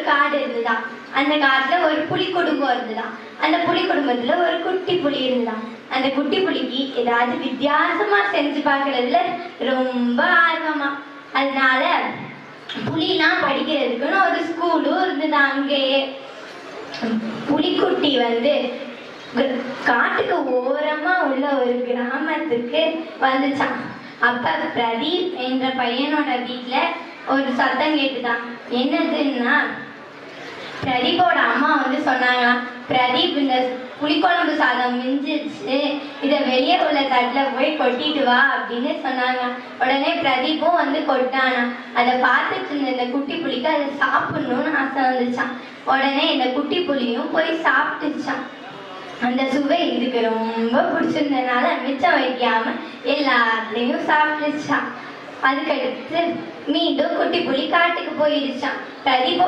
காடு இருந்துதான். அந்த காட்டுல ஒரு புலி குடும்பம் இருந்துதான். அந்த புலி குடும்பத்துல ஒரு குட்டி புலி இருந்துதான். அந்த குட்டி புலிக்கு ஏதாவது வித்தியாசமா செஞ்சு பார்க்கறதுல ரொம்ப ஆர்வமா. அதனால புலிலாம் படிக்கிறதுக்குன்னு ஒரு ஸ்கூலும் இருந்துதான். அங்கேயே புலிக்குட்டி காட்டுக்கு ஓரமா உள்ள ஒரு கிராமத்துக்கு வந்துச்சான். அப்ப பிரதீப் என்ற பையனோட வீட்டுல ஒரு சத்தம் கேட்டுதான். என்னதுன்னா, பிரதீப்போட அம்மா சொன்னாங்களாம், பிரதீப் இந்த புளிக்குழம்பு சாதம் மிஞ்சிருச்சு, இதை வெளியே உள்ள தட்டுல போய் கொட்டிட்டு வா அப்படின்னு சொன்னாங்க. உடனே பிரதீப்பும் கொட்டானா. அதை பார்த்துட்டு இருந்த இந்த குட்டி புலிக்கு அதை சாப்பிடணும்னு ஆசை வந்துச்சான். உடனே இந்த குட்டி புலியும் போய் சாப்பிட்டுச்சான். அந்த சுவை இதுக்கு ரொம்ப பிடிச்சிருந்ததுனால மிச்சம் வைக்காம எல்லாத்தையும் சாப்பிட்டுச்சான். அதுக்கடுத்து மீண்டும் குட்டி புலி காட்டுக்கு போயிடுச்சான். பிரதீப்